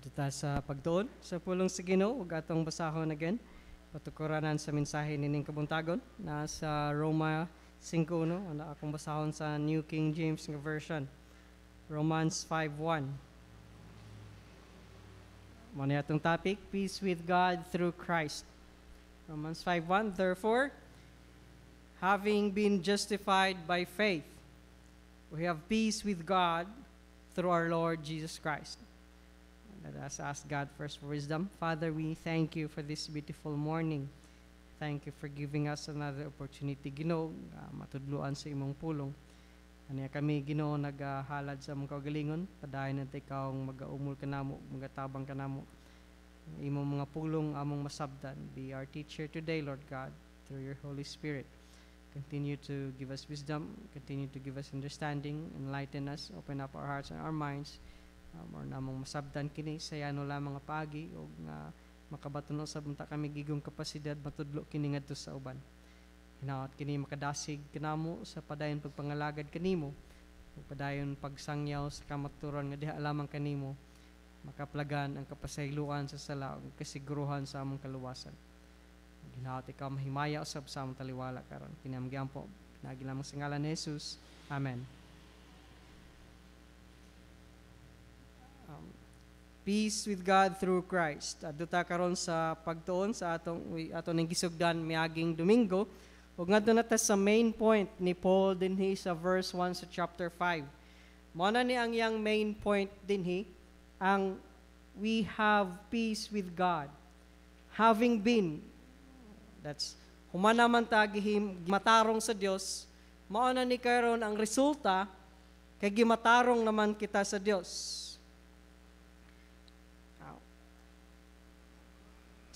Dito sa pagtuon sa pulong sa Ginoo ug atong basahon again patukuranan sa mensahe nining kabuntagon na sa Roma 5 no ana akong basahon sa New King James nga version. Romans 5:1. Mao ni atong topic, peace with God through Christ. Romans 5:1. Therefore, having been justified by faith, we have peace with God through our Lord Jesus Christ. Let us ask God first for wisdom. Father, we thank you for this beautiful morning. Thank you for giving us another opportunity, Ginoo, matudluan sa imong pulong. Aniya kami, Ginoo, naghalad sa among kaugalingon. Padayon natin ikaw mag-aumul ka namo, magatabang ka namo. Imong mga pulong among masabdan. Be our teacher today, Lord God, through your Holy Spirit. Continue to give us wisdom. Continue to give us understanding. Enlighten us. Open up our hearts and our minds. Or namong masabdan kini sa yano lamang nga paagi o nga makabatuno sa bunta kami gigong kapasidad matudlo kini ngadto sa uban. Hinaot kini makadasig kanamo sa padayon pagpangalagad kanimo ug padayon pagsangyaw sa kamaturon nga diha lamang kanimo makaplagan ang kapasayloan sa sala ug kasiguruhan sa among kaluwasan. Hinaot ikaw mahimaya usab sa among taliwala karon kini among giampo pinagi lamang sa ngalan ni Jesus. Amen. Peace with God through Christ. Duta karon sa pagtuon sa atong ning gisugdan miaging Domingo. Ug ngadto na ta sa main point ni Paul dinhi sa verse 1 sa chapter 5. Mao na ni ang yang main point dinhi ang we have peace with God. Having been, that's humana man ta gimatarong sa Dios, mao na ni karon ang resulta kay gimatarong naman kita sa Dios.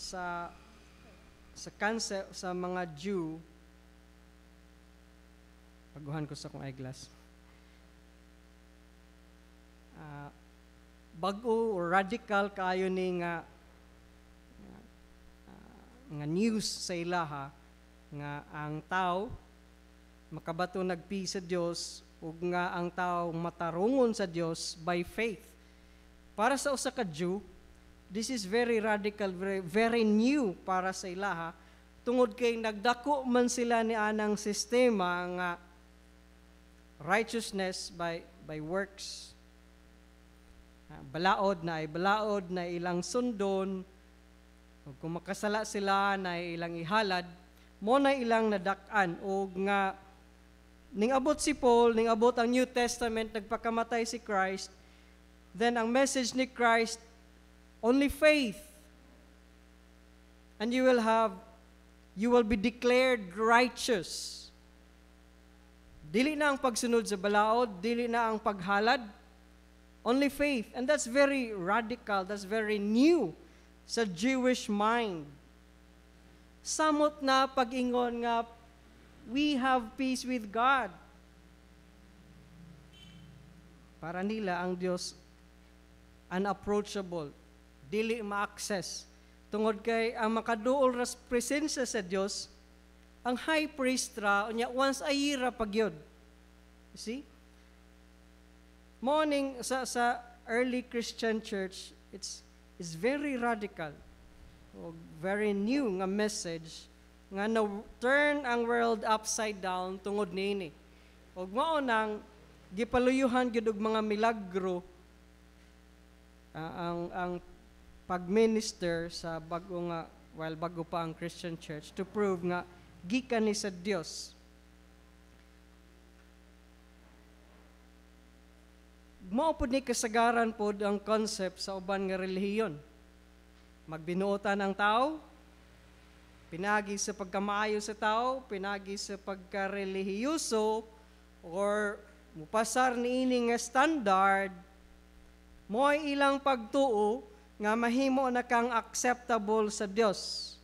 Sa concept sa mga Jew, paguhan ko sa akong eyeglass. Bago or radical kayo ni nga news sa ilaha nga ang tao makabato nagpi sa Dios ug nga ang tao matarungon sa Dios by faith. Para sa usa ka Jew, this is very radical, very new para sa ilaha. Tungod kay nagdako man sila ni anang sistema nga righteousness by works. Balaod na ilang sundon. Kung makasala sila na ilang ihalad, mo na ilang nadak-an o nga ning abot si Paul, ning abot ang New Testament, nagpakamatay si Christ. Then ang message ni Christ, only faith, and you will be declared righteous. Dili na ang pagsunod sa balaod, dili na ang paghalad, only faith. And that's very radical, that's very new sa Jewish mind. Samot na pag-ingon nga, we have peace with God. Para nila ang Dios unapproachable, dili ma-access. Tungod kay ang makaduol ras presensya sa Dios, ang high priest ra unya once a year ra pagyod. You see? Morning sa early Christian church, it's very radical. O very new nga message nga na turn ang world upside down tungod niini. Og mao nang gipaluyuhan gyud og mga milagro ang pag-minister sa bago pa ang Christian church to prove nga gikan ni sa Dios. Mao pud ni kasagaran pod ang concept sa uban nga relihiyon. Magbinuotan ang tao, pinagi sa pagkamaayo sa tao, pinagi sa pagkarelihiyoso, or mupasar niini nga standard, mo ay ilang pagtuo nga mahimo na kang acceptable sa Dios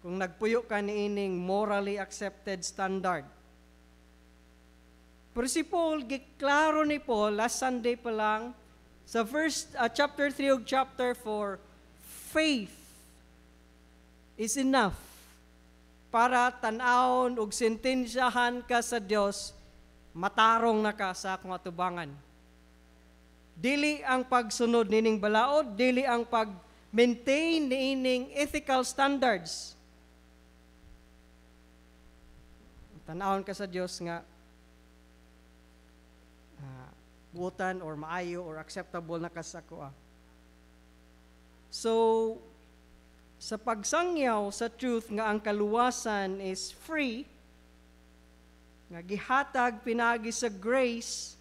kung nagpuyo ka niining morally accepted standard. Pero si Paul, giklaro ni Paul last Sunday pa lang sa chapter 3 ug chapter 4, faith is enough para tan-awon ug sentensyahan ka sa Dios, matarong na ka sa akong atubangan. Dili ang pagsunod nining balaod, dili ang pag-maintain niining ethical standards. Tanawon ka sa Dios nga buotan or maayo or acceptable na kasako. So, sa pagsangyaw sa truth nga ang kaluwasan is free, nga gihatag pinagi sa grace,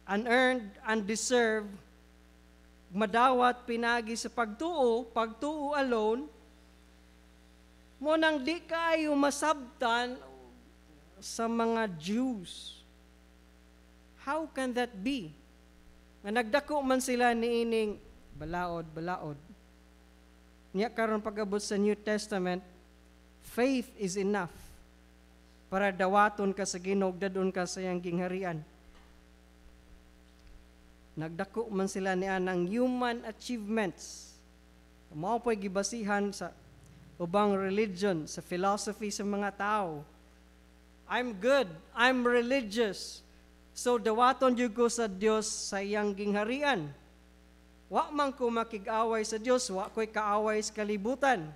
unearned, undeserved, madawat pinagi sa pagtuo alone, mo nang di kayo masabtan sa mga Jews. How can that be? Nga nagdako man sila niining balaod. Niya karon pag-abot sa New Testament, faith is enough para dawaton ka sa Ginoo, dadon ka sa iyang gingharian. Nagdako man sila niya ng human achievements. Mao po'y gibasihan sa ubang religion, sa philosophy sa mga tao. I'm good, I'm religious. So dawaton jud ko sa Dios sa iyang gingharian. Wa man ko makig-away sa Dios, wa ko'y kaaway sa kalibutan.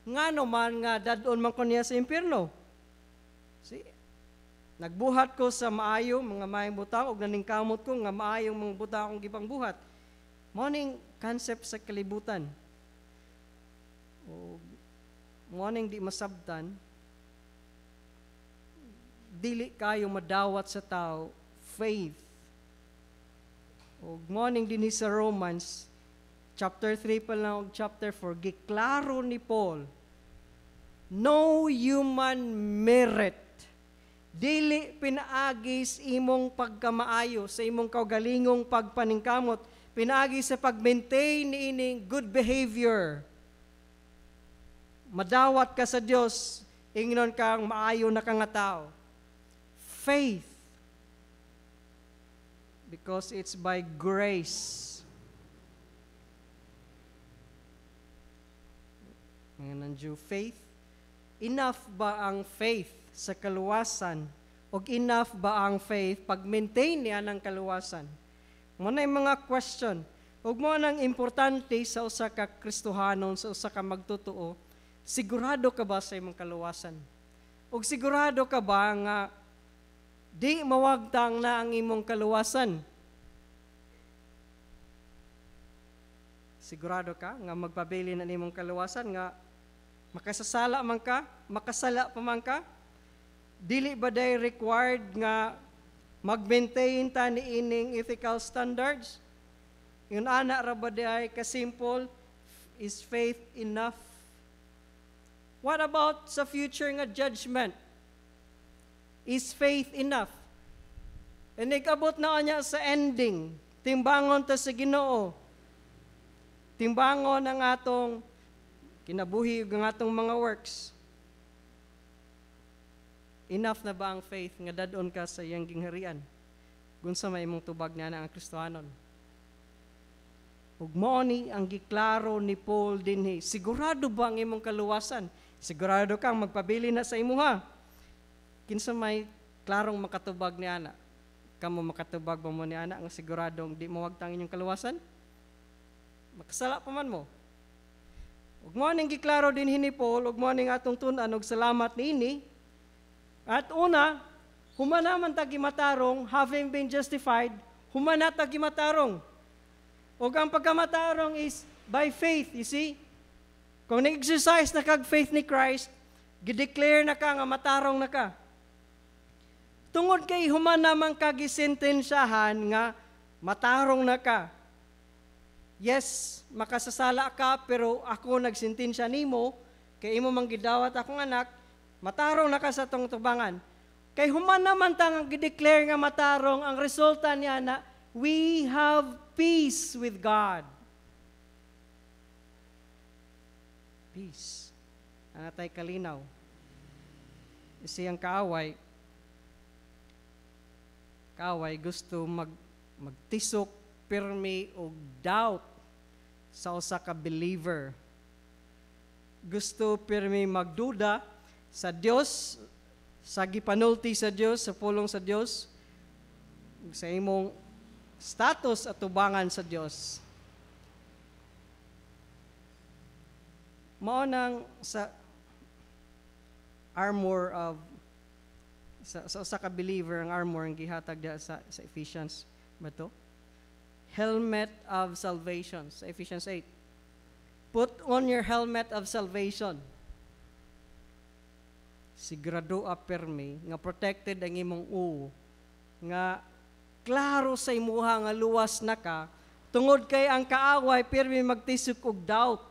Ngano man nga dadon man ko niya sa impierno. See? Nagbuhat ko sa maayo, mga maayong butang, og naningkamot ko nga maayong mga butang akong gipangbuhat. Morning concept sa kalibutan. O morning di masabtan, dili kayo madawat sa tao, faith. O morning din sa Romans, chapter 3 pa lang, chapter 4, giklaro ni Paul, no human merit, dili pinaagis imong pagkamaayo, sa imong kaugalingong pagpaningkamot, pinaagi sa pag-maintain niining good behavior. Madawat ka sa Dios, ingnon kang maayo na kang tao. Faith. Because it's by grace. Mga nandiyo, faith. Enough ba ang faith sa kaluwasan? O enough ba ang faith pag-maintain niya ng kaluwasan? Muna yung mga question. Huwag mo nang importante sa usa ka Kristohanon, sa usa ka magtotoo, sigurado ka ba sa imong kaluwasan? O sigurado ka ba nga di mawagtang na ang imong kaluwasan? Sigurado ka nga magpabili na imong kaluwasan nga makasasala man ka, makasala pa man ka? Dili ba day required nga mag-maintain ta niining ethical standards? Yung ana ra ba day ka-simple, is faith enough? What about sa future nga judgment? Is faith enough? And ikabot na niya sa ending, timbangon ta sa Ginoo. Timbangon ang atong kinabuhi ng atong mga works. Enough na ba ang faith nga dadon ka sa iyang gingharian? Gunsa may imong tubag na ang Kristohanon. Ug mao ni ang giklaro ni Paul dinhi. Sigurado ba ang imong kaluwasan? Sigurado kang magpabili na sa imuha? Kinsa may klarong makatubag ni ana? Kamo makatubag ba mo ni ana ang siguradong di mawagtang inyong kaluwasan? Makasala pa man mo. Ug mo ning giklaro din ni Paul, ug mo ning atong tun-an og salamat niini. At una, humana man ta gimatarong, having been justified, humana ta gimatarong. Ug ang pagkamatarong is by faith, you see? Kung nag-exercise na kag faith ni Christ, gideclare na ka nga matarong na ka. Tungod kay human naman kagisentensyahan nga matarong na ka. Yes, makasasala ka, pero ako nagsentensya nimo, kay imo mang gidawat akong anak, matarong na ka sa tong tubangan. Kay human naman tang gideclare nga matarong, ang resulta niya na we have peace with God. Peace. Ang atay kalinaw. Isiyang kaaway gusto magtisok, pirmi o doubt sa usa ka believer. Gusto pirmi magduda sa Dios, sa gipanulti sa Dios, sa pulong sa Dios, sa imong status at tubangan sa Dios. Mao nang sa armor of sa usa ka believer, ang armor ang gihatag diha sa Ephesians ba to? Helmet of salvation sa Ephesians 8. Put on your helmet of salvation. Sigurado permi nga protected ang imong nga klaro sa imuha nga luwas na ka tungod kay ang kaaway pirmi magtisok og doubt.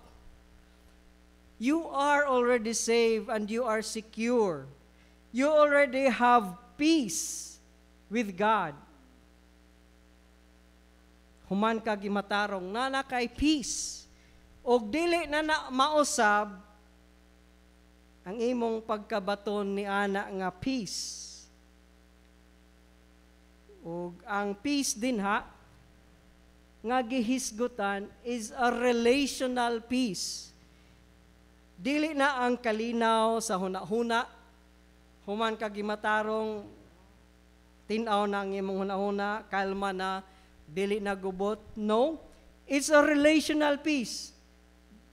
You are already saved and you are secure. You already have peace with God. Human ka gimatarong na kay peace. Og dili na mausab ang imong pagkabaton ni ana nga peace. Og ang peace din nga gihisgutan is a relational peace. Dili na ang kalinaw sa hunahuna. Human ka gimatarong tin-aw na ang imong hunahuna, kalma na, dili na gubot. No, it's a relational peace.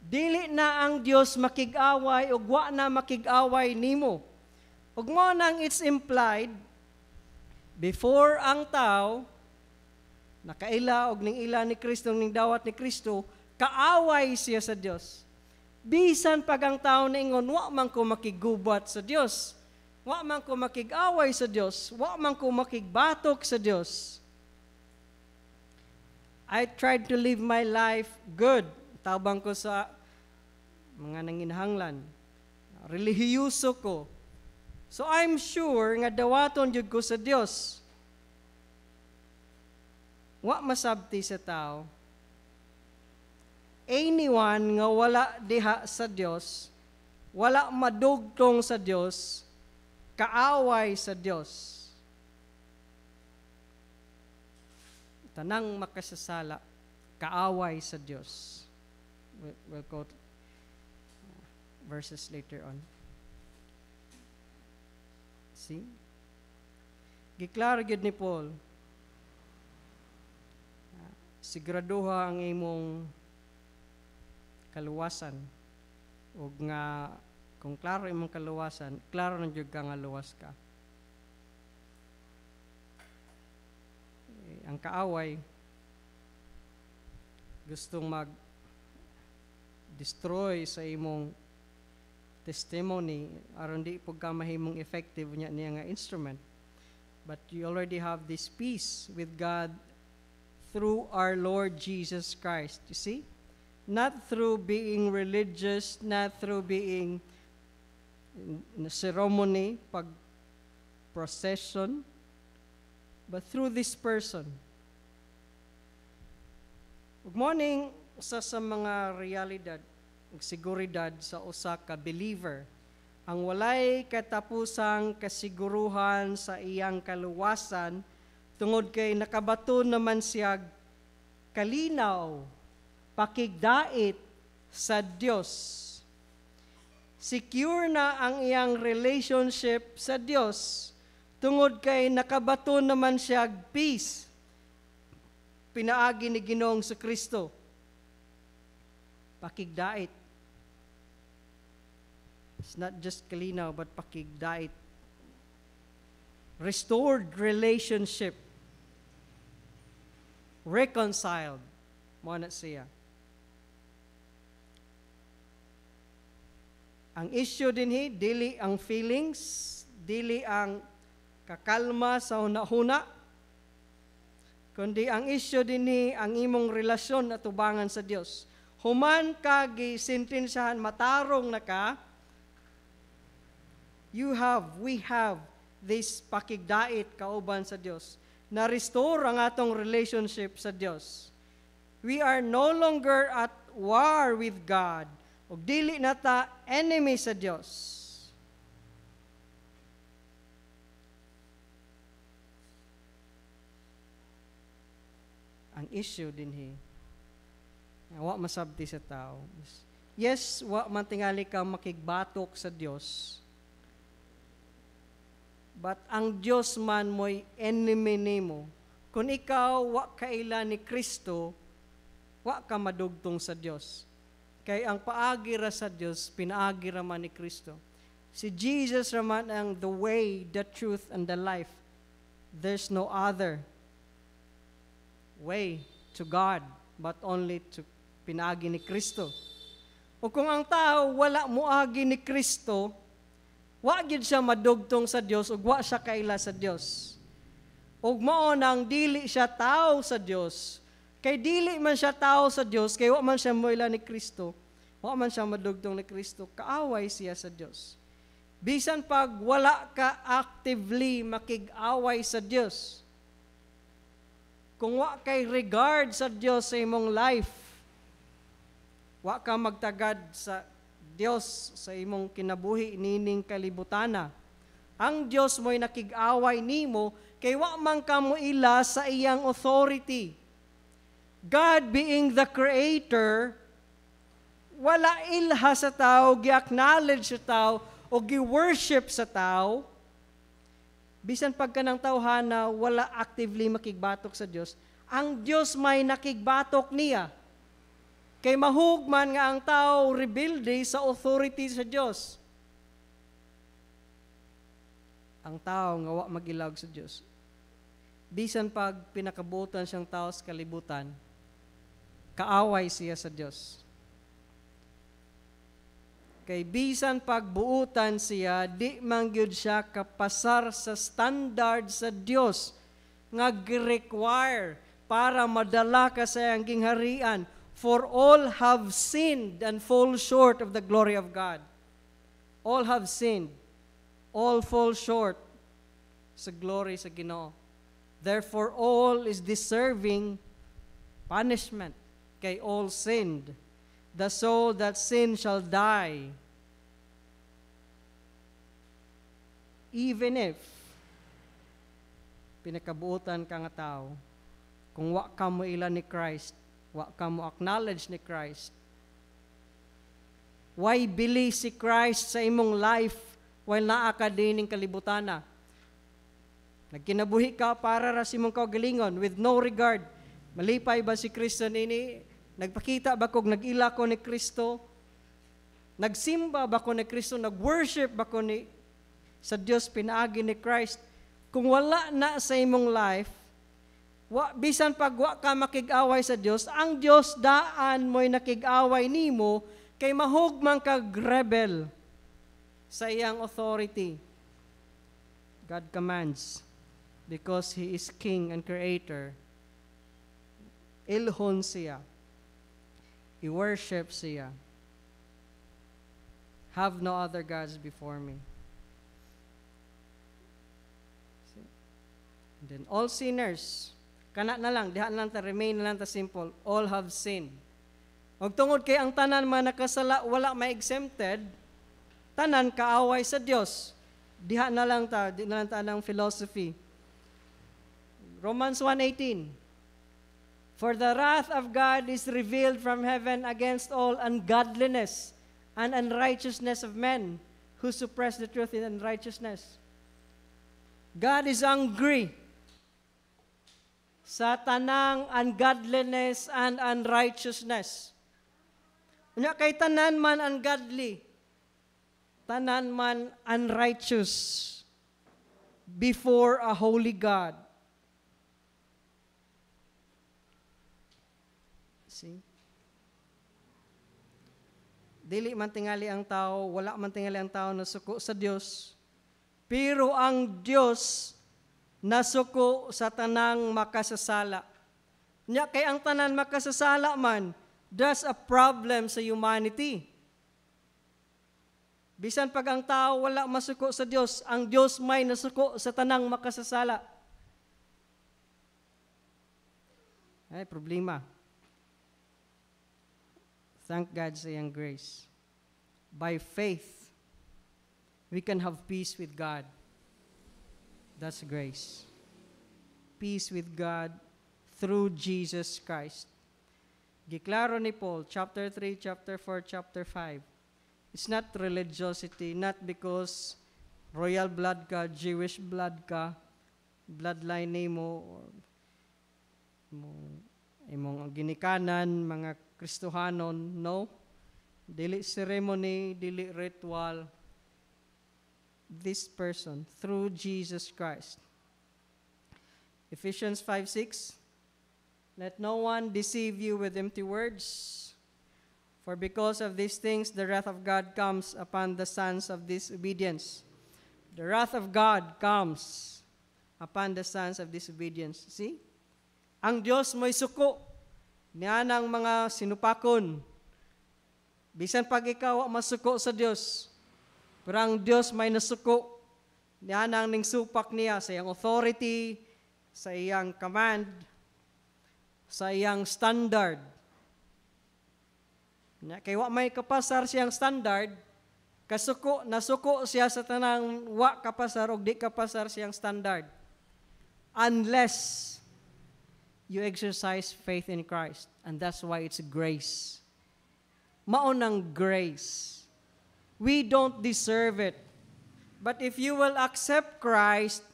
Dili na ang Dios makig-away ug wa na makig-away nimo. Ug mo nang it's implied before ang tao nakaila og ning ila ni Kristo ning dawat ni Kristo, kaaway siya sa Dios. Bisan pag ang tao ningon wa man ko makigubat sa Dios. Wa man ko makig-away sa Dios, wa man ko makigbatok sa Dios. I tried to live my life good. Tabang ko sa mga nanginahanglan. Relihiyoso ko. So I'm sure nga dawaton jud ko sa Dios. Wa masabti sa tao. Anyone nga wala diha sa Dios, wala madugtong sa Dios, kaaway sa Dios. Tanang makasasala, kaaway sa Dios. We'll quote verses later on. See? Giklaro gyud ni Paul. Siguraduha ang imong kaluwasan. Og nga kung klaro imong kaluwasan, klaro na jud ka nga luwas ka. Ang kaaway gustong mag-destroy sa imong testimony aron di pud ka mahimong effective niya nga instrument. But you already have this peace with God through our Lord Jesus Christ. You see? Not through being religious, not through being in a ceremony, procession, but through this person. Good morning, usa sa mga realidad, seguridad sa usa ka believer, ang walay katapusang kasiguruhan sa iyang kaluwasan tungod kay nakabaton naman siya kalinaw, pakigdait sa Dios. Secure na ang iyang relationship sa Dios tungod kay nakabaton naman siya peace. Pinaagi ni Ginoong sa Kristo. Pakigdait. It's not just kalinaw but pakigdait. Restored relationship. Reconciled. Mo na siya. Ang issue dinhi, dili ang feelings, dili ang kakalma sa hunahuna, kundi ang issue dinhi ang imong relasyon at tubangan sa Dios. Human ka gisintensyahan matarong na ka, we have this pakigdait kauban sa Dios. Na-restore ang atong relationship sa Dios. We are no longer at war with God. O dili na ta enemy sa Dios. Ang issue dinhi, wa masabti sa tao. Yes, wa man tingali ka makigbatok sa Dios. But ang Dios man mo'y enemy nimo Kung ikaw wa kaila ni Kristo, wa ka madugtong sa Dios. Kay ang paagi ra sa Dios, pinaagi ra man ni Kristo. Si Jesus raman ang the way, the truth, and the life. There's no other way to God but only to pinaagi ni Kristo. O kung ang tao wala moagi ni Kristo, wa gyud siya madugtong sa Dios ug wa siya kaila sa Dios. Ug mao nang dili siya tao sa Dios. Kay dili man siya tao sa Dios, kay wa man siya moila ni Kristo, wa man siya madugtong ni Kristo, kaaway siya sa Dios. Bisan pag wala ka actively makig-away sa Dios, kung wa kay regard sa Dios sa imong life, wa ka magtagad sa Dios sa imong kinabuhi nining kalibutana, ang Dios mo'y nakig-away nimo, kay wa man ka mo ila sa iyang authority. God being the Creator, wala ilha sa tao, gi-acknowledge sa tao, o gi-worship sa tao. Bisan pagka ng tawhana, wala actively makigbatok sa Dios. Ang Dios may nakigbatok niya. Kay mahugman nga ang tao rebelde sa authority sa Dios. Ang tao nga wa magilawg sa Dios. Bisan pag pinakabutan siyang tao sa kalibutan, kaaway siya sa Dios. Kay bisan pagbuutan siya, di man gyud siya kapasar sa standard sa Dios nga gi-require para madala ka sa iyang gingharian. For all have sinned and fall short of the glory of God. All have sinned. All fall short sa glory sa Ginoo. Therefore, all is deserving punishment. Kay all sinned. The soul that sinned shall die. Even if pinakabuutan ka nga tao, kung wa ka mo ila ni Christ, wa ka mo acknowledge ni Christ, why bili si Christ sa imong life while naa ka dining kalibutana? Nagkinabuhi ka para ra sa imong kaugalingon with no regard. Malipay ba si Kristo nini? Nagpakita ba kog nag-ila ko ni Kristo? Nagsimba ba ko ni Kristo? Nag-worship ba ko ni sa Dios pinaagi ni Christ? Kung wala na sa imong life, bisan pag wa ka makig-away sa Dios, ang Dios daan mo'y nakig-away nimo kay mahugman kag rebel sa iyang authority. God commands because He is King and Creator. Ilhon siya. I-worship siya. Have no other gods before me. And then all sinners, kana na lang, diha na lang ta, remain na lang ta simple, all have sinned. Og tungod kay ang tanan man nakasala, wala may exempted, tanan kaaway sa Dios. Diha na lang ta, di na lang ta ng philosophy. Romans 1:18. For the wrath of God is revealed from heaven against all ungodliness and unrighteousness of men who suppress the truth in unrighteousness. God is angry sa tanang ungodliness and unrighteousness. Unya kay tanan man ungodly, tanan man unrighteous before a holy God. See? Dili man tingali ang tao, wala man tingali ang tao na suko sa Dios. Pero ang Dios nasuko sa tanang makasasala. Nya kay ang tanan makasasala man, there's a problem sa humanity. Bisan pag ang tao wala masuko sa Dios, ang Dios may nasuko sa tanang makasasala. Ay, problema. Thank God sa iyang grace. By faith, we can have peace with God. That's grace. Peace with God through Jesus Christ. Giklaro ni Paul, chapter 3, chapter 4, chapter 5. It's not religiosity, not because royal blood ka, Jewish blood ka, bloodline nimo, or imong ginikanan, mga Kristohanon, no? Dili ceremony, dili ritual. This person, through Jesus Christ. Ephesians 5:6, let no one deceive you with empty words, for because of these things the wrath of God comes upon the sons of disobedience. The wrath of God comes upon the sons of disobedience. See? Ang Diyos mo'y suko niya ng mga sinupakon. Bisan pag ikaw masuko sa Diyos, pero ang Diyos may nasuko niya ng ning supak niya sa iyang authority, sa iyang command, sa iyang standard. Kaya wa may kapasar siyang standard, nasuko siya sa tanang wa kapasar o di kapasar siyang standard. Unless you exercise faith in Christ. And that's why it's grace. Maunang grace. We don't deserve it. But if you will accept Christ,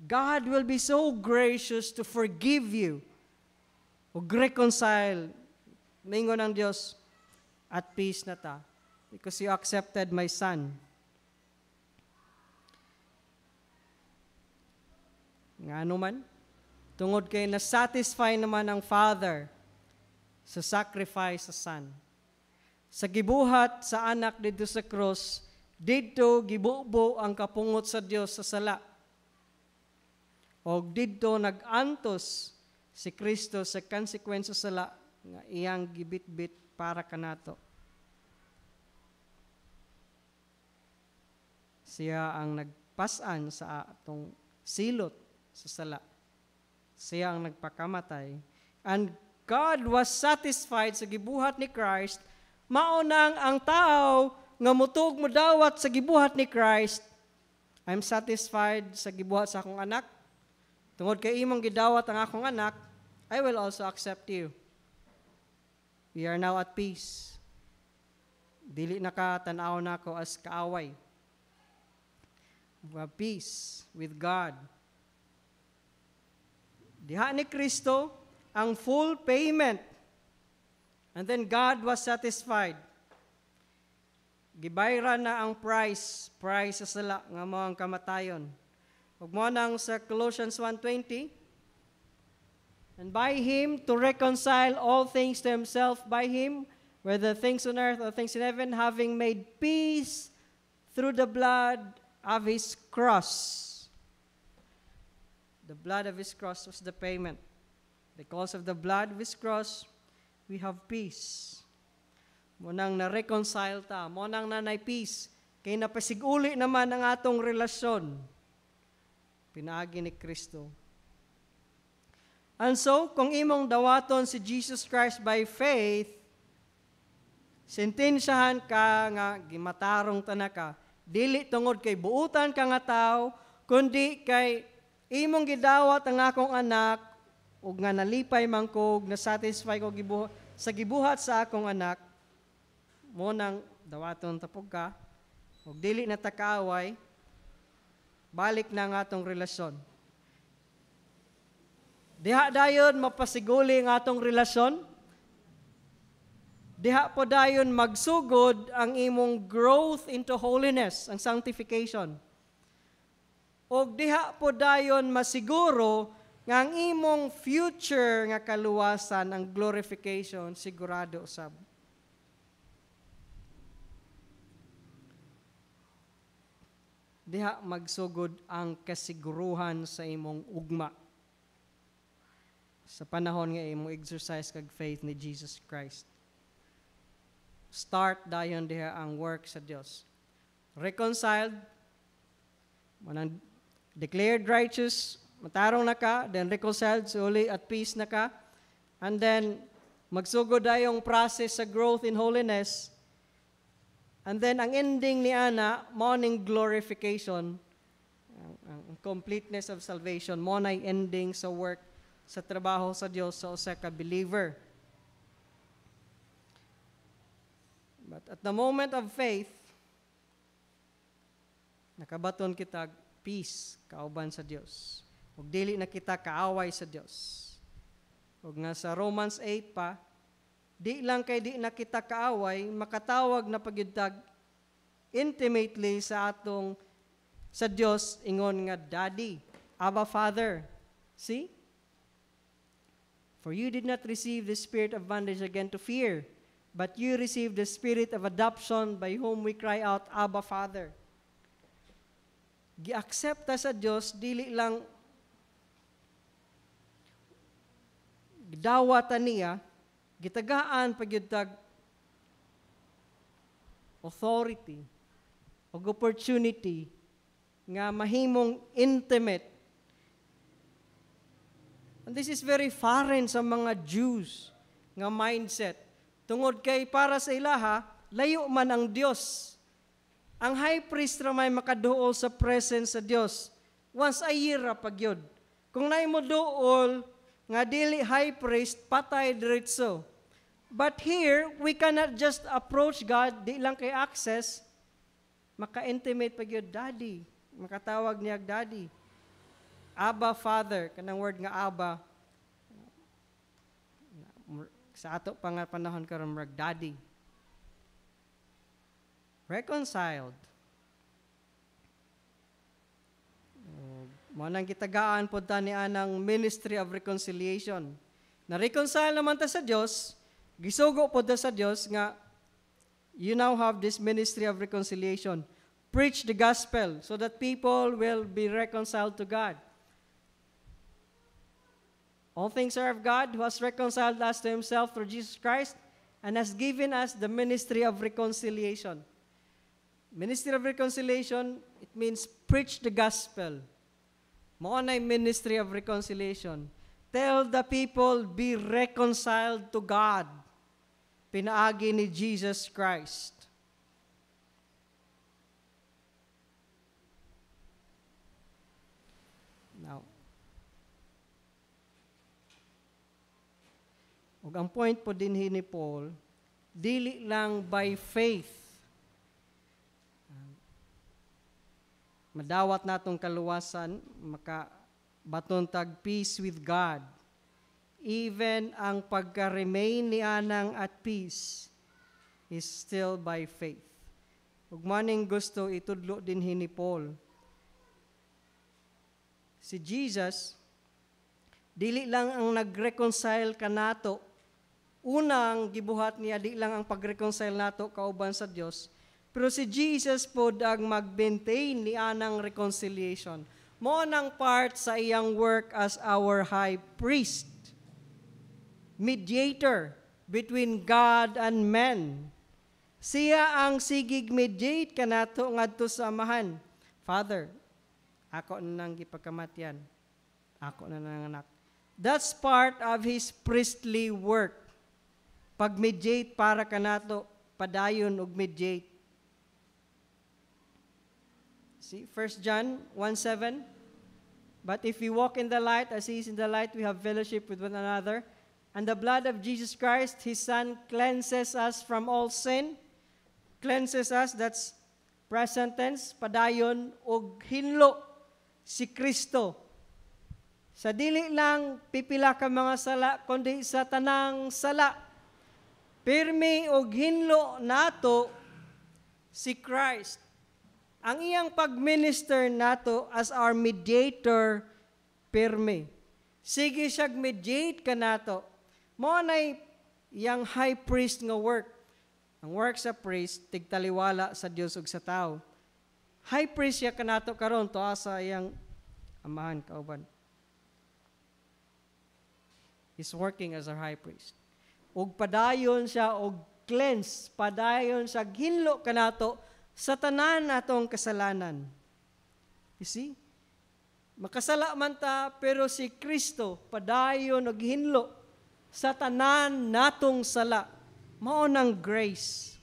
God will be so gracious to forgive you o reconcile. Mingo ng Diyos, at peace na ta because you accepted my Son. Nga man, tungod kay na-satisfy naman ang Father sa sacrifice sa Son. Sa gibuhat sa anak dito sa cross, dito gibubo ang kapungot sa Dios sa sala. O dito nag-antos si Kristo sa konsekwensya sa sala nga iyang gibitbit para kanato. Siya ang nagpasan sa atong silot sa sala. Siya ang nagpakamatay. And God was satisfied sa gibuhat ni Christ. Maunang ang tao nga mutug mo dawat sa gibuhat ni Christ. I'm satisfied sa gibuhat sa akong anak. Tungod kay imong gidawat ang akong anak, I will also accept you. We are now at peace. Dili na ka tanaw na ako as kaaway. We have peace with God. Diha ni Kristo ang full payment. And then God was satisfied. Gibayran na ang price sa sala nga mo ang kamatayon. Ug mo nang sa Colossians 1:20, and by Him to reconcile all things to Himself, by Him, whether things on earth or things in heaven, having made peace through the blood of His cross. The blood of His cross was the payment. Because of the blood of His cross, we have peace. Munang na-reconcile ta, munang nanay peace, kay napasiguli naman ang atong relasyon. Pinaagi ni Kristo. And so, kung imong dawaton si Jesus Christ by faith, sentensyahan ka nga gimatarong tanaka, dili tungod kay buutan ka nga tao, kundi kay imong gidawat ang akong anak, ug nga nalipay man ko, na-satisfy ko sa gibuhat sa akong anak, mo nang dawaton tapog ka, ug dili na takaaway, balik na ang atong relasyon. Diha dayon mapasiguli ang atong relasyon. Diha po dayon magsugod ang imong growth into holiness, ang sanctification. O diha po dayon masiguro nga ang imong future nga kaluwasan, ang glorification, sigurado sab. Diha magsugod ang kasiguruhan sa imong ugma sa panahon nga imong exercise kag faith ni Jesus Christ. Start dayon diha ang work sa Dios. Reconciled, manang declared righteous, matarong na ka, then reconciled, suli at peace na ka, and then magsugod dayong process sa growth in holiness, and then ang ending ni ana, morning glorification, ang completeness of salvation, mo na'y ending sa work, sa trabaho sa Dios sa usa ka believer. But at the moment of faith, nakabaton kita peace kauban sa Dios. Ug dili na kita kaaway sa Dios. O nga sa Romans 8 pa, di lang kay di na kita kaaway, makatawag na pagyudtag intimately sa atong sa Dios ingon nga Daddy, Abba Father. See? For you did not receive the spirit of bondage again to fear, but you received the spirit of adoption by whom we cry out, Abba Father. Gi-accept ta sa Dios dili lang dawatan niya, gitagaan pagyudtag authority o opportunity nga mahimong intimate. And this is very foreign sa mga Jews nga mindset. Tungod kay para sa ilaha, layo man ang Dios. Ang high priest ra may makaduol sa presence sa Dios once a year ra pagyud. Kung naay mo duol nga dili high priest, patay diretso. But here, we cannot just approach God, di lang kay access, maka-intimate pag yun, Daddy. Makatawag niya Daddy. Abba, Father, kanang word nga Abba. Sa ato pa nga panahon karon marag Daddy. Reconciled. Mo nang gitagaan po ta ni anang ministry of reconciliation. Na-reconcile naman ta sa Dios, gisugo po ta sa Dios nga you now have this ministry of reconciliation. Preach the gospel so that people will be reconciled to God. All things are of God who has reconciled us to himself through Jesus Christ and has given us the ministry of reconciliation. Ministry of reconciliation, it means preach the gospel. Mao nay ministry of reconciliation. Tell the people, be reconciled to God. Pinaagi ni Jesus Christ. Now, ug ang point po din ni Paul, dili lang by faith madawat natong kaluwasan, makabaton tag peace with God. Even ang pagka-remain ni anang at peace is still by faith. Ug maning gusto itudlo din ni Paul. Si Jesus, dili lang ang nag-reconcile kanato. Unang gibuhat niya, di lang ang pag-reconcile nato kauban sa Dios, pero si Jesus po ang mag-maintain ni anang reconciliation. Mo nang part sa iyang work as our high priest, mediator between God and men. Siya ang sigig mediate kanato ngadto sa amahan. Father, ako na nang gipagkamatyan. Ako na nang anak. That's part of his priestly work. Pag-mediate para kanato, padayon og mediate. See, 1 John 1:7. But if we walk in the light as he is in the light, we have fellowship with one another. And the blood of Jesus Christ, his Son, cleanses us from all sin. Cleanses us, that's present tense, padayon og hinlo si Kristo. Sa dili lang pipila ka mga sala, kundi sa tanang sala. Pirmi og hinlo nato si Christ. Ang iyang pag-minister nato as our mediator, pirmi. Sige siyag mediate ka nato. Mo nay iyang high priest nga work. Ang work sa priest, tigtaliwala sa Dios ug sa tao. High priest siya kanato karon to sa iyang amahan kauban. He's working as our high priest. Ug padayon siya og cleanse, padayon siya hinlo kanato sa tanan natong kasalanan. You see? Makasala man ta, pero si Kristo padayon og hinlo sa tanan natong sala. Mao nang grace.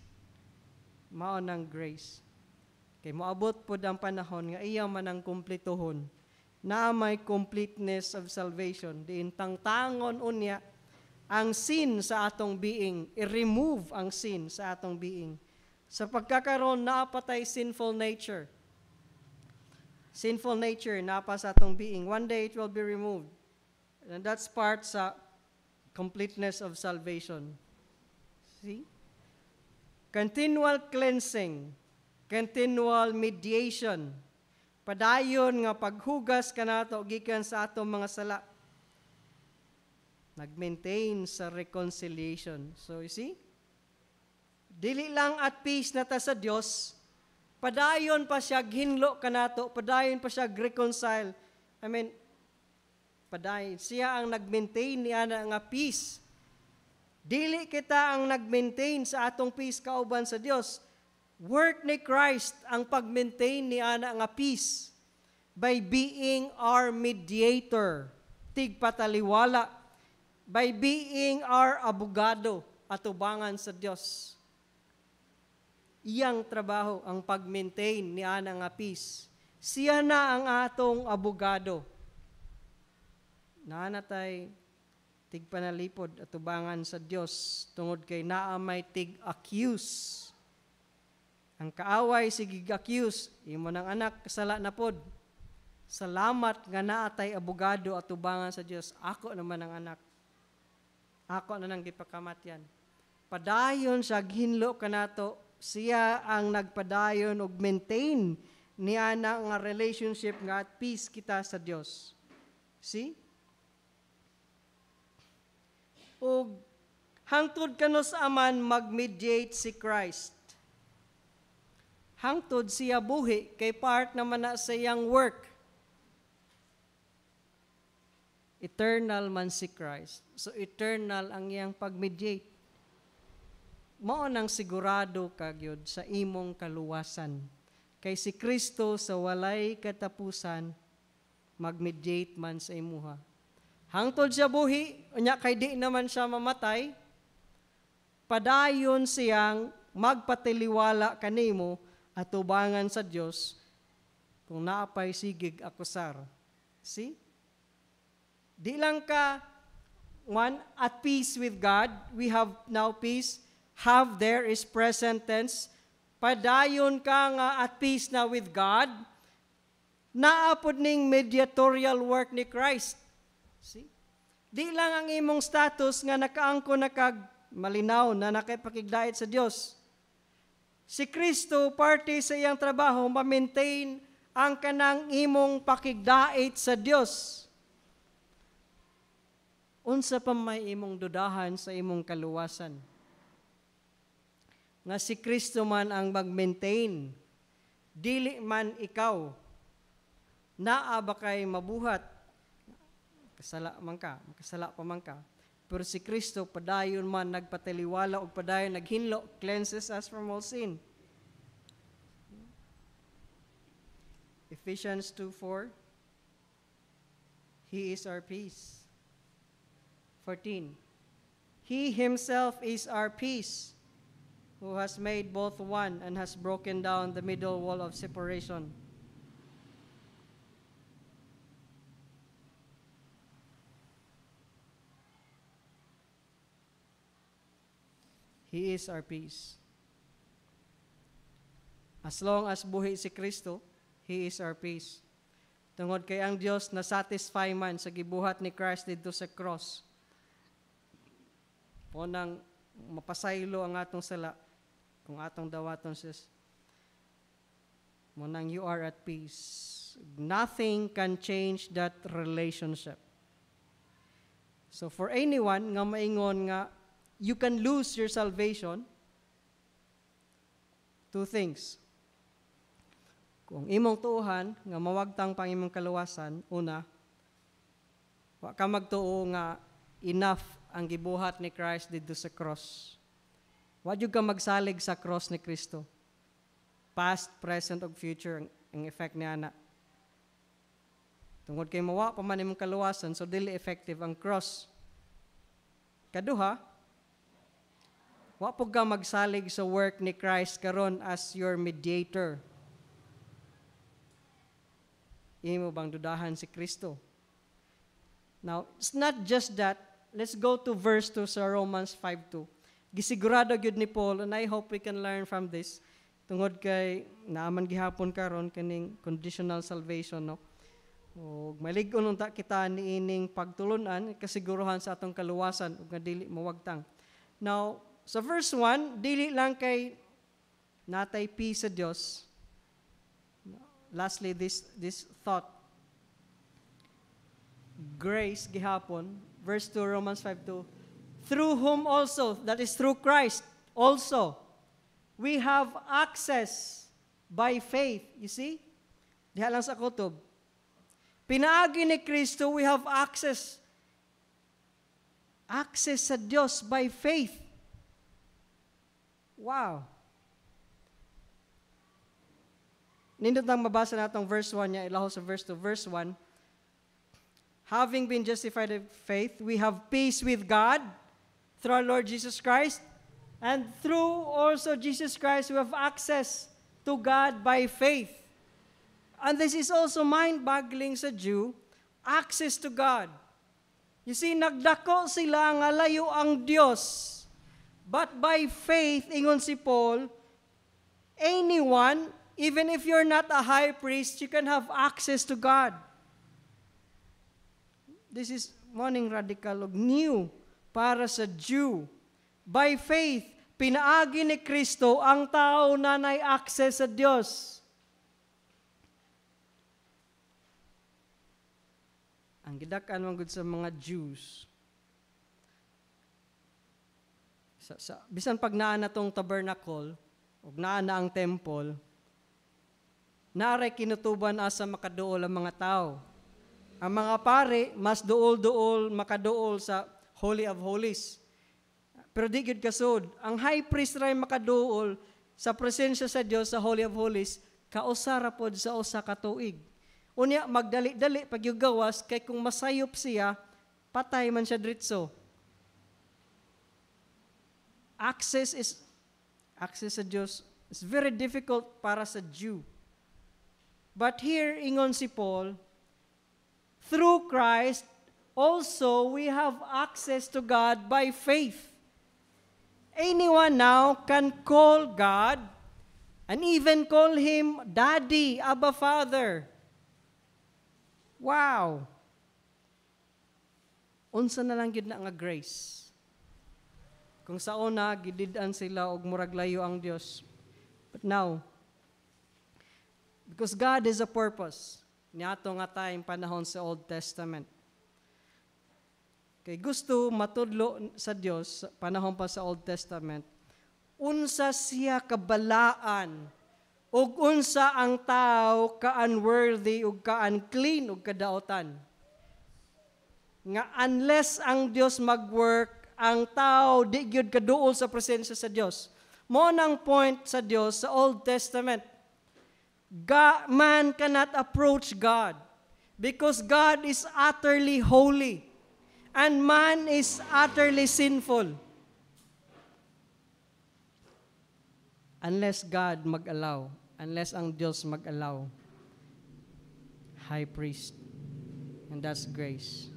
Mao nang grace. Kay moabot pod ang panahon nga iya man ang kumplituhon. Na may completeness of salvation. Diin tangtangon unya ang sin sa atong being, i-remove ang sin sa atong being. Sa pagkakaroon, naapatay sinful nature. Sinful nature, naapa sa atong being. One day, it will be removed. And that's part sa completeness of salvation. See? Continual cleansing, continual mediation, padayon nga paghugas kanato gikan sa atong mga sala. Nag-maintain sa reconciliation. So you see? Dili lang at peace na ta sa Dios, padayon pa siya ginlo kanato, padayon pa siya reconcile. Padayon siya ang nag-maintain niya nga peace. Dili kita ang nag-maintain sa atong peace kauban sa Dios. Work ni Christ ang pag-maintain niya nga peace by being our mediator, tigpataliwala, by being our abogado, atubangan sa Dios. Iyang trabaho ang pag-maintain ni ana nga peace. Siya na ang atong abogado. Naanatay tigpanalipod at tubangan sa Dios tungod kay naa may tig-accuse. Ang kaaway sige accuse, imo ng anak kasala na pod. Salamat nga naatay abogado at tubangan sa Dios. Ako naman ang anak. Ako na nang gipakamatyan. Padayon siya ginlo kanato. Siya ang nagpadayon og maintain niya na nga relationship nga at peace kita sa Dios. See? O hangtod kano sa aman mag-mediate si Christ. Hangtod siya buhi kay part naman na sa iyang work. Eternal man si Christ. So eternal ang iyang pag-mediate. Mao nang sigurado kagyud sa imong kaluwasan. Kay si Kristo sa walay katapusan mag-mediate man sa imuha. Hangtod siya buhi, unya kay di naman siya mamatay, padayon siyang magpatiliwala kanimo at tubangan sa Dios kung naapay sigig akusar. See? Di lang ka one at peace with God, we have now peace. Have there is present tense. Padayon ka nga at peace na with God. Naapod ning mediatorial work ni Christ. See? Di lang ang imong status nga nakaangko na kag malinaw na nakipakigdait sa Dios. Si Kristo, parte sa iyang trabaho, ma-maintain ang kanang imong pakigdait sa Dios. Unsa pa may imong dudahan sa imong kaluwasan? Nga si Kristo man ang mag-maintain, dili man ikaw, naa ba kay mabuhat, kasala pa man ka, pero si Kristo padayon man nagpataliwala o padayon naghinlo, cleanses us from all sin. Ephesians 2:4, He is our peace. 14, He Himself is our peace, who has made both one and has broken down the middle wall of separation. He is our peace. As long as buhi si Kristo, He is our peace. Tungod kay ang Dios na satisfy man sa gibuhat ni Christ dito sa cross. Unang mapasaylo ang atong sala, kung atong dawaton sis, munang you are at peace. Nothing can change that relationship. So for anyone nga maingon nga you can lose your salvation, two things. Kung imong tuuhan nga mawagtang pang imong kaluwasan, una, wa ka magtuo nga enough ang gibuhat ni Christ dito sa cross. Wa jud ka magsalig sa cross ni Kristo. Past, present, ug future ang effect niya na. Tungod kay mawa pa man imong kaluwasan, so dili effective ang cross. Kaduha, wa po ka magsalig sa work ni Christ karon as your mediator. Imo bang dudahan si Kristo? Now, it's not just that. Let's go to verse 2 sa Romans 5:2. Gisigurado gyud ni Paul, and I hope we can learn from this. Tungod kay naaman gihapon karon kaning conditional salvation, no? O malig-on unta kita niining pagtulunan, kasiguruhan sa atong kaluwasan, ug nga dili mawagtang. Now, sa verse 1, dili lang kay natay peace sa Dios. Lastly, this thought, grace gihapon, verse 2, Romans 5:2, through whom also, that is through Christ, also, we have access by faith. You see? Diha lang sa kutob. Pinaagi ni Kristo, we have access. Access sa Diyos by faith. Wow. Nindot nang mabasa natong verse 1 niya, ilaho sa verse 2. Verse 1, having been justified by faith, we have peace with God through our Lord Jesus Christ, and through also Jesus Christ, we have access to God by faith. And this is also mind-boggling sa Jew, access to God. You see, nagdako sila nga layo ang Diyos. But by faith, ingon si Paul, anyone, even if you're not a high priest, you can have access to God. This is morning radical og new para sa Jew. By faith, pinaagi ni Kristo ang tao na may access sa Diyos. Ang gidak-an man gud sa mga Jews. Bisan pag naa na tong tabernacle, ug naa na ang temple, naaray kinutuban asa makaduol ang mga tao. Ang mga pare, mas duol-duol makaduol sa Holy of Holies. Pero di gid kasud, ang high priest ray makaduol sa presensya sa Dios sa Holy of Holies, kausara pod sa usa ka tuig. Unya magdali-dali pag yung gawas, kay kung masayop siya, patay man siya diretso. Access sa Diyos is very difficult para sa Jew. But here, ingon si Paul, through Christ, also we have access to God by faith. Anyone now can call God and even call Him Daddy, Abba, Father. Wow! Unsa na lang gid na nga grace. Kung sa una, gidid-an sila og murag layo ang Dios. But now, because God is a purpose, niato nga tayong panahon sa Old Testament. Kay gusto matudlo sa Dios, panahon pa sa Old Testament, unsa siya kabalaan, ug unsa ang tao ka-unworthy ug ka-unclean ug kadaotan. Nga unless ang Dios mag-work, ang tao di gyud kaduol sa presensya sa Dios. Mo nang point sa Dios sa Old Testament. Man cannot approach God because God is utterly holy and man is utterly sinful. Unless God mag-allow, unless ang Diyos mag-allow, high priest, and that's grace.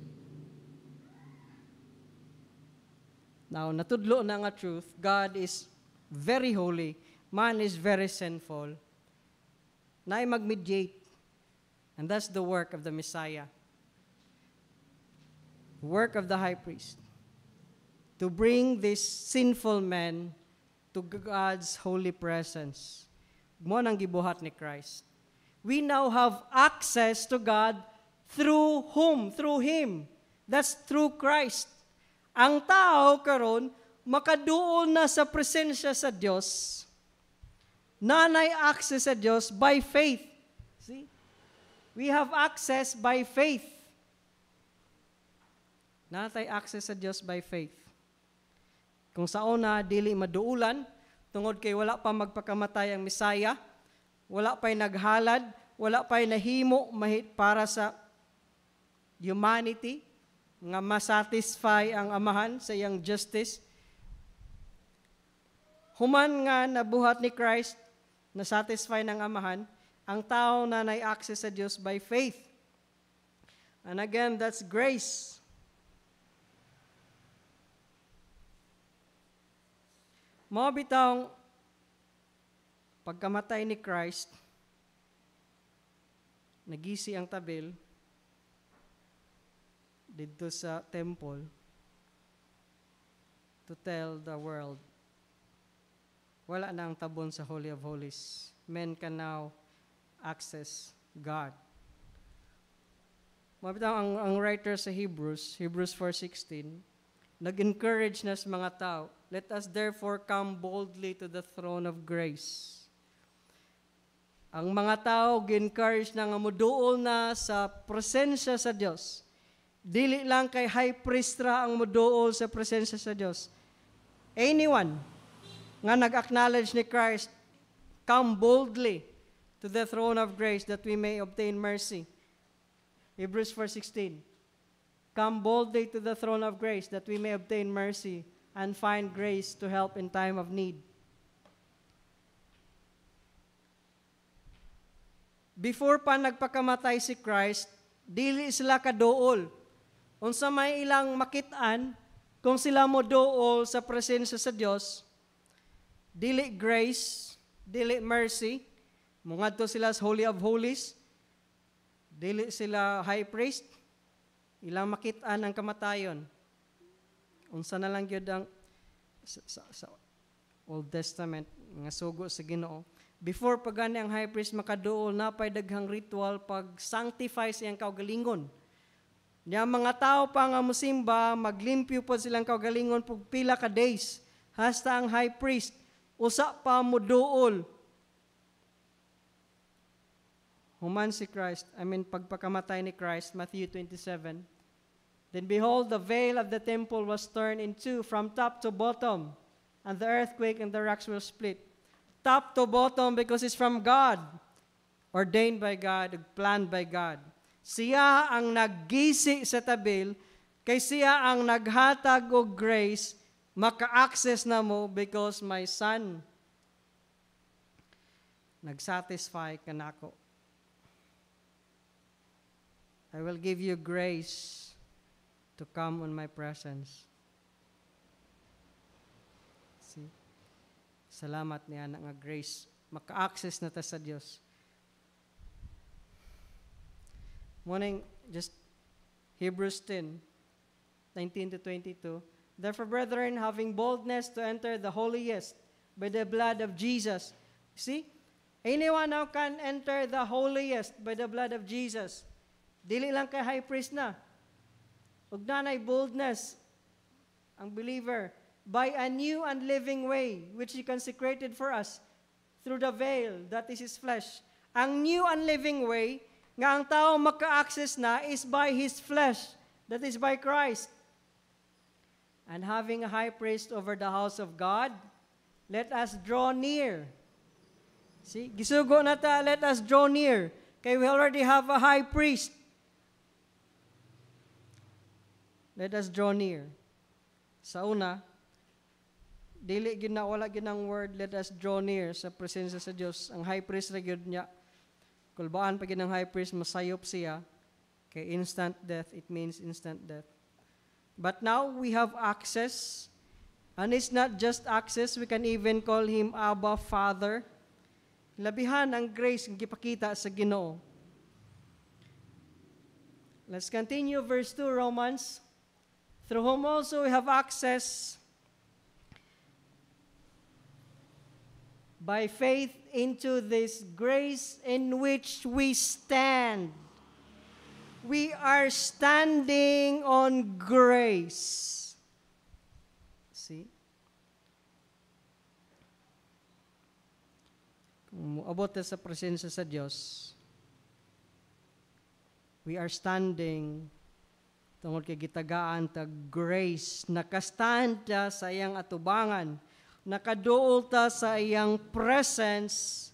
Now, natudlo na nga truth, God is very holy, man is very sinful, na mag-mediate, and that's the work of the Messiah, work of the high priest, to bring this sinful man to God's holy presence. Mo nang gibuhat ni Christ. We now have access to God through whom? Through Him. That's through Christ. Ang tao karon makaduol na sa presensya sa Dios. Nanay access sa Dios by faith. See? We have access by faith. Natay access sa Dios by faith. Kung sa una, dili maduulan, tungod kay wala pa magpakamatay ang Messiah, wala pa'y naghalad, wala pa'y nahimo para sa humanity, nga masatisfy ang amahan sa iyang justice. Human nga nabuhat ni Christ, na-satisfy ng amahan, ang tao na nai-access sa Diyos by faith. And again, that's grace. Mga bitang pagkamatay ni Christ, nagisi ang tabil, dito sa temple to tell the world, wala na ang tabon sa Holy of Holies. Men can now access God. Mabitaw ang writer sa Hebrews 4:16, nag-encourage na sa mga tao, let us therefore come boldly to the throne of grace. Ang mga tao gi-encourage na nga moduol na sa presensya sa Dios. Dili lang kay high priest ra ang moduol sa presensya sa Dios. Anyone nga nag-acknowledge ni Christ, come boldly to the throne of grace that we may obtain mercy. Hebrews 4:16. Come boldly to the throne of grace that we may obtain mercy and find grace to help in time of need. Before pa nagpakamatay si Christ, dili sila kadool. Unsa may ilang makitaan, kung sila mo dool sa presensya sa Dios, dili grace, dili mercy, mungadto sila sa Holy of Holies, dili sila high priest, ilang makitaan ang kamatayon. Unsa na lang gyud ang sa Old Testament nga sugo sa Ginoo. Before pa gani ang high priest makaduol, napay daghang ritual pag sanctify siyang kaugalingon. Niya mga tao pa nga musimba, maglimpyo po silang kaugalingon pug pila ka days. Hasta ang high priest usa pa moduol. Human si Christ, pagpakamatay ni Christ, Matthew 27. Then behold, the veil of the temple was torn in two from top to bottom, and the earthquake and the rocks will split. Top to bottom because it's from God, ordained by God, planned by God. Siya ang naggisi sa tabil, kay siya ang naghatag og grace, maka-access na mo because my son nag-satisfy ka nako. I will give you grace to come on my presence. See? Salamat niya na nga grace. Maka-access na ta sa Dios. Morning, just Hebrews 10:19-22. Therefore, brethren, having boldness to enter the holiest by the blood of Jesus. See? Anyone now can enter the holiest by the blood of Jesus. Dili lang kay high priest na. Ug nanay boldness ang believer by a new and living way which He consecrated for us through the veil that is His flesh. Ang new and living way nga ang tao maka-access na is by His flesh, that is by Christ. And having a high priest over the house of God, let us draw near. See, gisugo na ta, let us draw near. Kay we already have a high priest. Let us draw near. Sa una, dili wala ginang word, let us draw near sa presensya sa Dios. Ang high priest ra gyud niya. Kulbaan pa ginang high priest, masayop siya. Kay instant death, it means instant death. But now we have access. And it's not just access, we can even call Him Abba, Father. Labihan ang grace ang gipakita sa Ginoo. Let's continue verse 2, Romans. Through whom also we have access by faith into this grace in which we stand. We are standing on grace. See? Kung moabot sa presensya sa Dios, we are standing tungod kay gitagaan ta grace, nakastand ta sa iyang atubangan, nakaduol ta sa iyang presence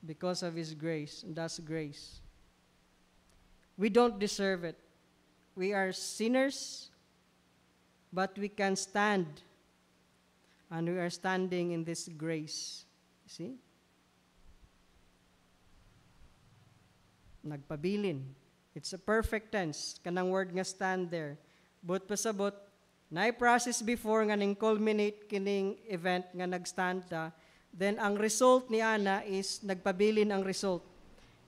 because of His grace. And that's grace. We don't deserve it. We are sinners, but we can stand. And we are standing in this grace. See? Nagpabilin. It's a perfect tense. Kanang word nga stand there. But pasabot, na-process before nga ning culminate kining event nga nagstand ta, then ang result ni ana is nagpabilin ang result.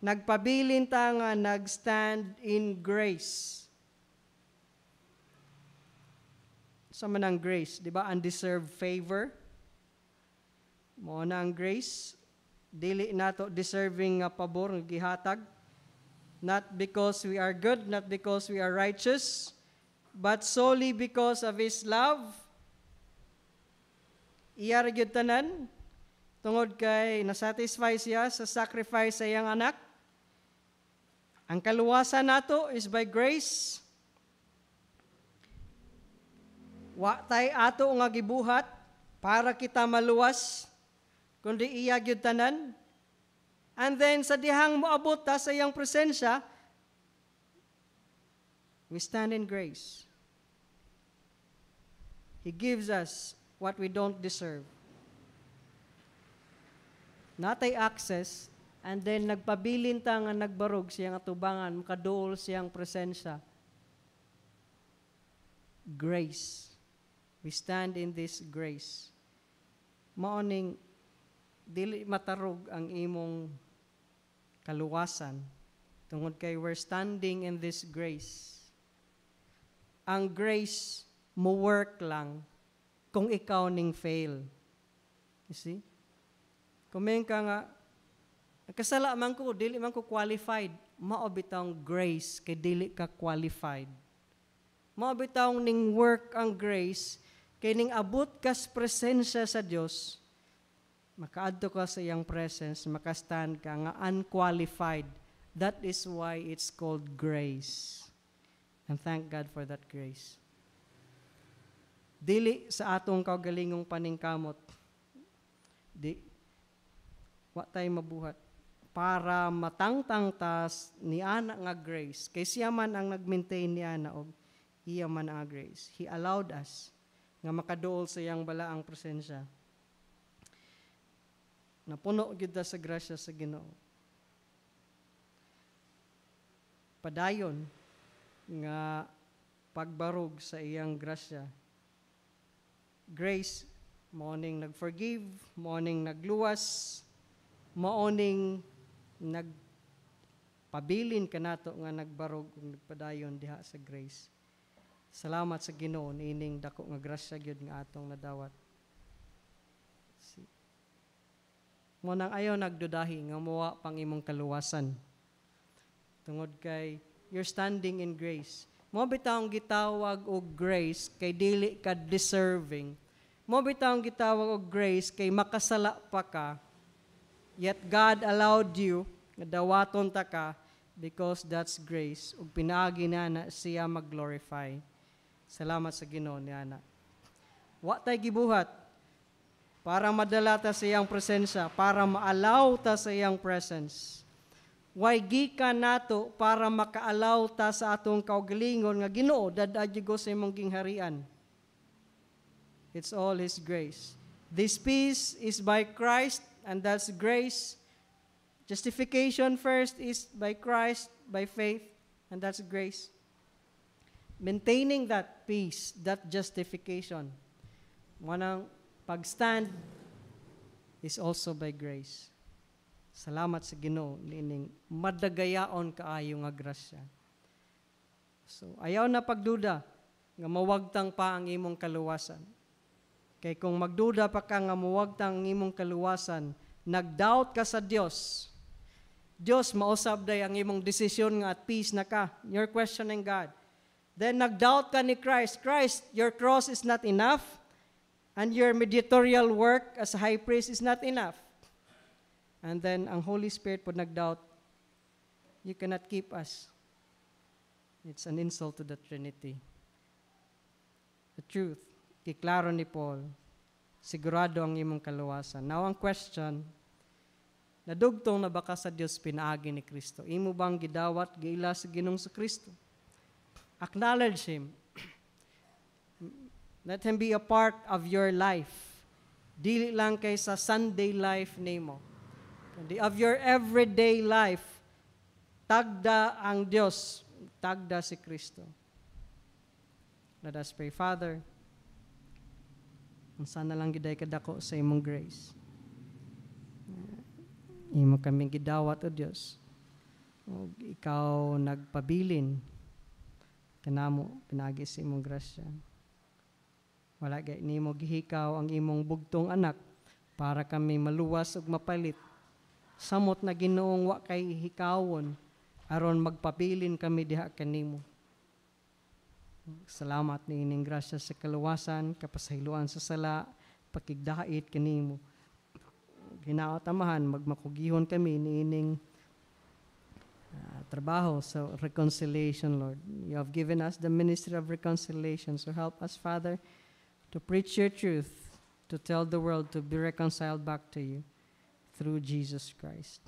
Nagpabilin ta nga nagstand in grace. Sa man ang grace, di ba? Undeserved favor. Mo na ang grace. Dili nato deserving nga pabor nga gihatag. Not because we are good, not because we are righteous, but solely because of His love. Iya ra gyud tanan tungod kay nasatisfy siya sa sacrifice sa iyang anak. Ang kaluwasan nato is by grace. Wa tay ato nga gibuhat para kita maluwas, kundi iya gyud tanan. And then sa dihang moabot ta sa iyang presensya, we stand in grace. He gives us what we don't deserve. Natay access, and then nagpabilin ta nga nagbarog siyang atubangan, makaduol siyang presensya. Grace. We stand in this grace. Maoning dili matarog ang imong kaluwasan tungod kay we're standing in this grace. Ang grace mo work lang kung ikaw ning fail. You see? Kumain ka nga, kasala man ko, dili man ko qualified. Mao bitang grace kay dili ka qualified. Mao bitang ning work ang grace kay ning abot kas presensya sa Dios. Makaadto ka sa iyang presence, makastand ka nga unqualified. That is why it's called grace. And thank God for that grace. Dili sa atong kaugalingong paningkamot. Wa tay mabuhat. Para matangtang tas ni ana nga grace. Kay siya man ang nag-maintain ni ana og iya man ang grace. He allowed us nga makaduol sa iyang balaang presensya. Napuno gyud sa grasya sa Ginoo. Padayon nga pagbarog sa iyang grasya. Grace, maoning nag-forgive, maoning nagluwas, maoning nagpabilin kanato nga nagbarog ug nagpadayon diha sa grace. Salamat sa Ginoo niining dako nga grasya gyud nga atong nadawat. Mo nang ayaw nagdudahi nga mowa pang imong kaluwasan. Tungod kay you're standing in grace. Mo bitawng gitawag og grace kay dili ka deserving. Mo bitawng gitawag og grace kay makasala pa ka. Yet God allowed you nga dawaton ta ka because that's grace ug pinaagi na siya mag-glorify. Salamat sa Ginoo niana. Wa tay gibuhat para madala ta sa iyang presensya, para maalaw ta sa iyang presence. Why gikan nato para makaalaw ta sa atong kaugalingon nga Ginoo dadadyo go sa imong gingharian. It's all His grace. This peace is by Christ, and that's grace. Justification first is by Christ, by faith, and that's grace. Maintaining that peace, that justification, manang pag-stand is also by grace. Salamat sa Ginoo nining madagayaon kaayo nga grasya. So ayaw na pagduda nga mawagtang pa ang imong kaluwasan. Kay kung magduda pa ka nga mawagtang ang imong kaluwasan, nag-doubt ka sa Dios. Dios mausab day ang imong desisyon nga at peace na ka. You're questioning God. Then nag-doubt ka ni Christ. Christ, your cross is not enough. And your mediatorial work as a high priest is not enough. And then, ang Holy Spirit po nag-doubt, you cannot keep us. It's an insult to the Trinity. The truth, kiklaro ni Paul, sigurado ang imong kaluwasan. Now, ang question, nadugtong na baka sa Diyos pinaagi ni Kristo? Imo bang gidawat, giila sa Ginoong sa Kristo? Acknowledge Him. Let Him be a part of your life. Dili lang kay sa Sunday life nimo. Kundi of your everyday life, tagda ang Dios, tagda si Kristo. Let us pray. Father, sana lang giday kadako sa imong grace. Imo kaming gidawat o Dios. O ikaw nagpabilin kanamo pinagi sa imong grasya. Wala gay nimo gihikaw ang imong bugtong anak para kami maluwas ug mapalit. Samot na Ginoong wa kay hikawon aron magpabilin kami diha kanimo. Salamat ni ining grasya sa kaluwasan, kapasayloan sa sala, pakigdait kanimo. Ginaotamahan magmakugihon kami ni ining trabaho sa reconciliation, Lord. You have given us the ministry of reconciliation, so help us, Father, to preach your truth, to tell the world to be reconciled back to you through Jesus Christ.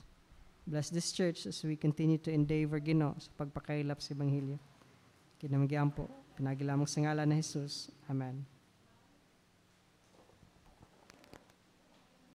Bless this church as we continue to endeavor, Ginoo, sa pagpakailap sa Ebanghelyo. Kinamgian po, pinagilamang sa ngalan na Jesus. Amen.